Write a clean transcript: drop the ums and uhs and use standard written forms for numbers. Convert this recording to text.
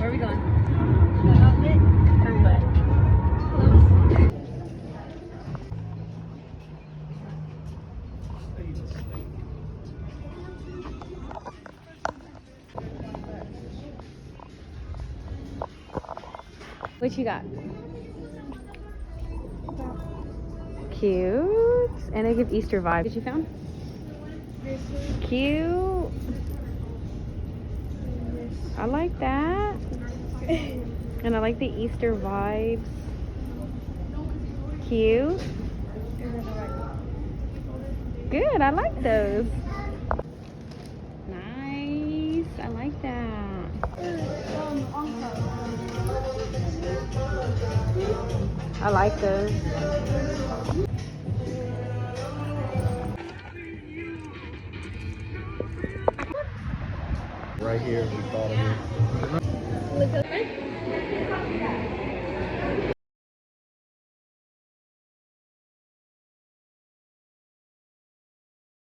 Where are we going? The outlet. For what? What you got? Cute. And they give Easter vibes. What you found? Cute. I like that. And I like the Easter vibes. Cute. Good, I like those. Nice. I like that. I like those. Right here, we thought of it. Look up.